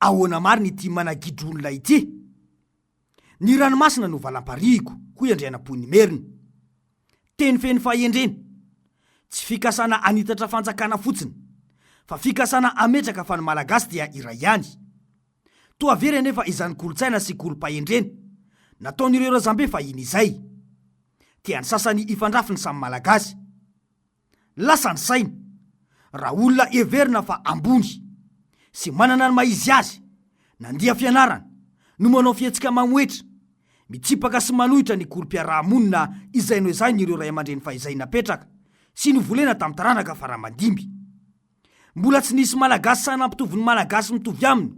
ahoana mariny ity managidro olona ity. Ny ranomasina no valam-pariko hoy Andrianampoiny Merina. Teny feny fahendreny, tsy fikasana anitatra fanjakana fotsiny, fa fikasana ametraka fa ny malagasy dia iray ihany. Toa very anefa izany kolotsaina sy kolom-pahendreny nataon'ireo razambe fa iny izay. Tiany sasany ifandrafiny samy malagasy. Lasa ny saina raha olona everina fa ambony sy manana ny maizy azy, nandia fianarana no manao fihetsika mamoetra, mitsipaka sy manohitra ny kolom-piarahamonina izay no izany ireo ray aman-dreny fa izay napetraka sy novolena tamin'ny taranaka faramandimby. Mbola tsy nisy malagasy sanampitovi ny malagasy mitovy aminy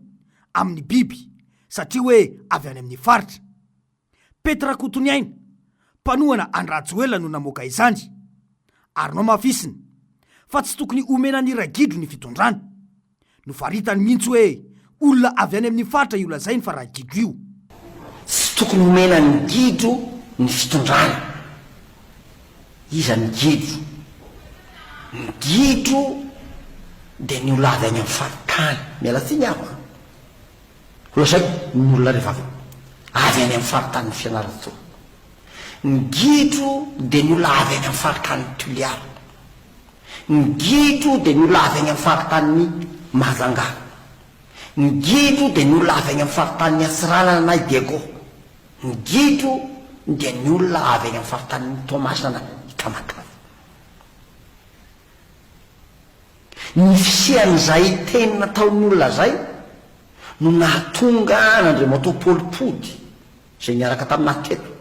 amin'ny biby, satria hoe avy any amin'ny faritra. Petra Kotoniaina, mpanohana Andrajoela no namoaka izany. Ary nao mafisiny fa tsy tokony omena ny ragidro ny fitondrana. Nofaritany mihitsy hoe olona avy any amin'ny faritra io lazainy fa ragidro io. Tsy tokony omena ny gidro ny fitondrana. Iza ny gidro? Ny gidro dia ny olona avy any amin'ny faritany. Miala tsiny aho. Olazay ny olona rehefa avy any amin'ny faritany ny fianaratsoa. Ny gidro dia ny olona avy any amin'ny faritany Toliara. Ny gidro dia ny olona avy any amin'ny faritany Mazanga. Ny gidro dia ny olona avy any amin'ny faritany Asirana na Diego. Ny gidro dia ny olona avy any amin'ny faritany Tomasina na Tamatavy. Ny fisian'izay teny nataon'ny olona zay no nahatonga n'Andriamantoa Paoly Pody izay niaraka taminahy teto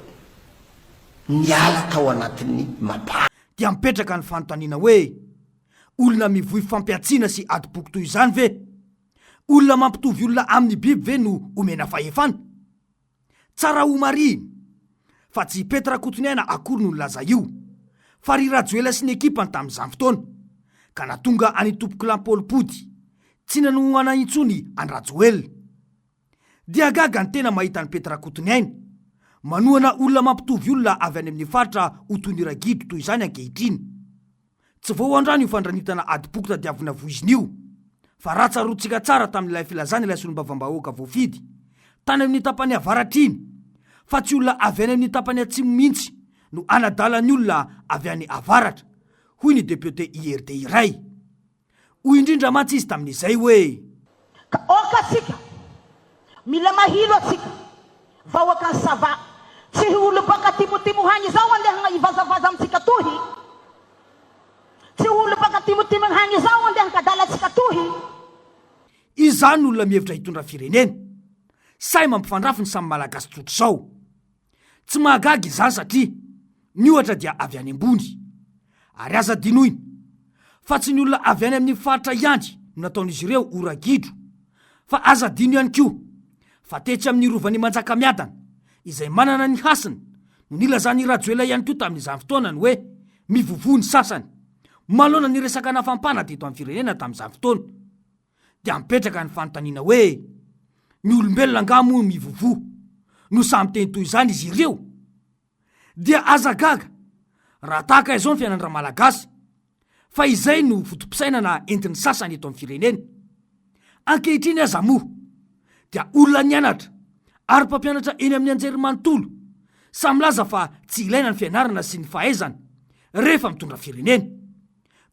niala tao anatin'ny mapara. Dia mipetraka ny fanontaniana hoe olona mivoy fampiatsiana sy adi-boky toy izany ve? Olona mampitovy olona amin'ny biby ve no omena fahefana? Tsara ho mariny fa tsy Petra Kotoniaina akory no nilaza io, fa ry Rajoela sy ny ekipany tamin'izany fotoana, ka natonga any tompoky Paoly Pody tsy nanoana intsony Andrajoela. Dia gaga ny tena mahita ny Petra Kotoniaina manohana olona mampitovy olona avy any amin'ny faritra ho toy ny ragidro toy izany ankehitriny. Tsy vao andrano io fandranitana adi-boky tadiavina voiziny io, fa raha tsarotsika tsara tamin'ilay filazana ilay solombavam-bahoaka voafidy tany amin'ny tapany avaratriny, fa tsy olona avy any amin'ny tapany atsimo mihitsy no anadalany olona avy any avaratra, hoy ny député IRD iray. Hoy indrindra mantsy izy tamin'izay hoe okasika mila mahilo atsika vahoaka ny sava, tsy olo baka timotimo hany zao andeha ivazavaza amintsika tohy, tsy olo baka timotimo hany zao andeha kadala atsika tohy. Izany olona mihevitra hitondra firenena, say mampifandrafiny samy malagasy tsotra zao. Tsy mahagaga izany satria ny ohatra dia avy any ambony, ary aza dinoina fa tsy ny olona avy any amin'ny faritra ihany no nataon'izy ireo ho ragidro, fa aza dino ihany koa fa tetsy amin'ny rovan'ny Manjakamiadana izay manana ny hasiny no nilazany Rajoela ihany koa tamin'izany fotoanany hoe mivovoa ny sasany malona ny resaka nafampana teto amin'ny firenena tamin'izany fotoana. Dia mipetraka ny fanontaniana hoe ny olombelona angamo mivovoa no samy teny toy izany izy ireo. Dia aza gaga raha tahaka izao ny fiainan'ny malagasy, fa izay no fotom-pisainana entin'ny sasany eto amin'ny firenena. Ankehitriny aza moa dia olona nianatra ary mpampianatra eny amin'ny anjerimanontolo samy laza fa tsy ilaina ny fianarana sy ny fahaizana rehefa mitondra firenena.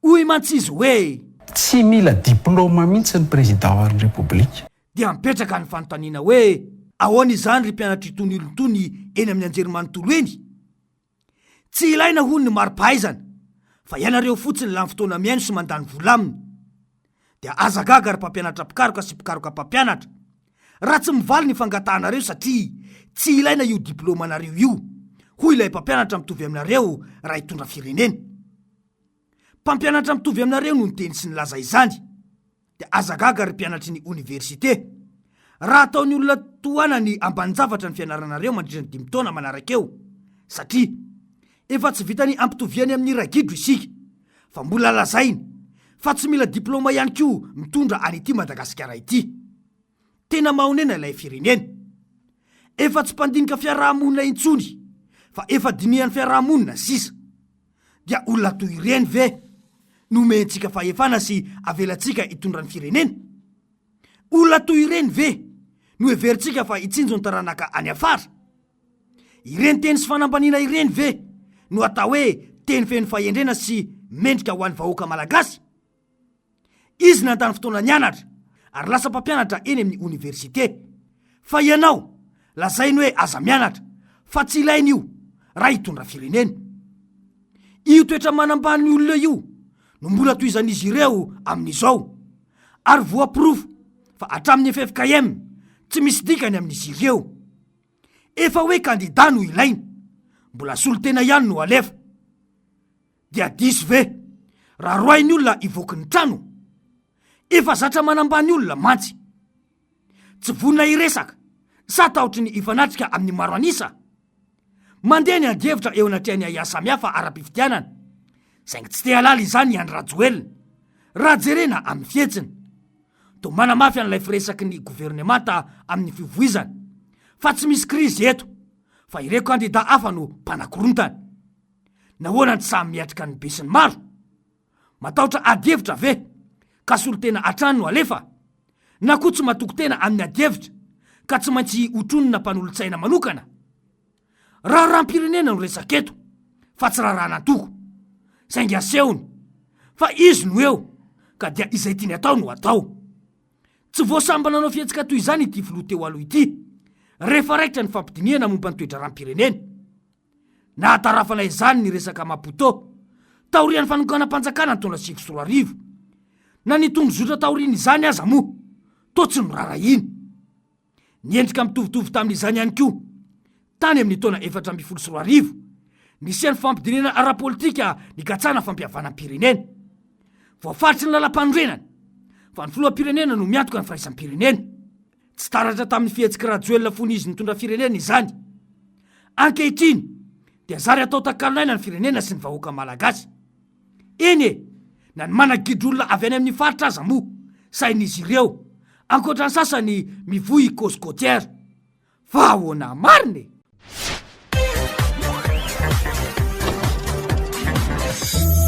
Hoy mantsy izy hoe tsy mila diplôma mihitsy ny président ny repoblika. Dia mipetraka ny fanontaniana hoe ahoana izany ry mpianatra itony olona itony eny amin'ny anjerimanontolo eny? Tsy ilaina hoy ny mari-pahaizana, fa ianareo fotsiny lany fotoana miaino sy mandany vola aminy. Dia aza gaga ry mpampianatra pikaroka sy pikaroka mpampianatra raha tsy mivaly ny fangatahanareo satria tsy ilaina io diplômanareo io, hoy ilay mpampianatra mitovy aminareo raha hitondra firenena. Mpampianatra mitovy aminareo no niteny sy nilaza izany. Dia aza gaga ry mpianatry ny oniversite raha ataony olona toana ny ambanin-javatra ny fianaranareo mandritra ny 5 taona manarak'eo, satria efa tsy vitany ampitoviany amin'ny ragidro isika, fa mbola lazainy fa tsy mila diplôma ihany koa mitondra any ity Madagasikara ity. Tena mahonena ilay firenena. Efa tsy mpandinika fiarahamonina intsony, fa efa dinihan'ny fiarahamonina sisa. Dia olona toy ireny ve no mentsika fahefana sy avelantsika hitondra ny firenena? olona toy ireny ve no everitsika fa itsinjo ny taranaka any afara? Ireny teny sy fanambaniana ireny ve no atao hoe teny feno fahendrena sy mendrika ho an'ny vahoaka malagasy? Izy nantany fotoana nianatra ary lasa mpampianatra eny amin'ny oniversite. Fa ianao lazainy hoe aza mianatra fa tsy ilainy io raha hitondra firenena. Io toetra manambany olona io no mbola toizan'izy ireo amin'izao, ary voapirofo fa hatramin'ny FFKM tsy misy dikany amin'izy ireo. Efa hoe kandida no ilainy, mbola solotena ihany no alefa. Dia diso ve raha roainy olona ivoky ny trano? Efa zatra manambany olona mantsy. Tsy vonina iresaka sa taotry ny ifanatrika amin'ny maro anisa. Mandeha ny andihevitra eo anatreany asa samihafa ara-pifidianana, saingy tsy te halala izany Andry Rajoelina. Raha jerena amin'ny fihetsiny, to manamafy an'ilay firesaky ny governemanta amin'ny fivoizana, fa tsy misy krizy eto, fa ireo kandida hafa no mpanakorontana. Nahoana tsy samy miatrika ny besiny maro? Matahotra adihevitra ve ka solotena atrano no alefa? Na koa tsy matoko tena amin'ny adihevitra ka tsy maintsy hotronona mpanolontsaina manokana? Raharam-pirenena no resaketo fa tsy raharanantoko, saingy asehony fa izy no eo ka dia izay tiany atao no atao. Tsy voasambana nanao fihetsika toy izany ity filoha teo aloha ity, rehefa raikitra ny fampidiniana momba ny toetra ram-pirenena. Nahatarafana izany ny resaka Maputo taorian'ny fanokana-panjakana ny taona 2004. Na ny tongozotra taoriana izany aza moa to tsy no rarahiny. Niendrika mitovitovy tamin'izany ihany koa tany amin'ny taona 2014 nisy ny fampidinena ara-politika nikatsana fampiavana-pirenena. Voafaritry ny lalam-panorenana fa ny filoham-pirenena no miantoka ny firaisam-pirenena. Tsy taratra tamin'ny fihetsika Rajoelina fony izy nitondra firenena izany. Ankehitriny dia zary atao takalonaina ny firenena sy ny vahoaka malagasy. Eny e, na ny managidrolona avy any amin'ny faritra aza moa sain'izy ireo, ankoatran'ny sasany mivoy kosikotiera. Fa ahoana mariny?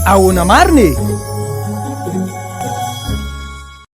Ahoana mariny?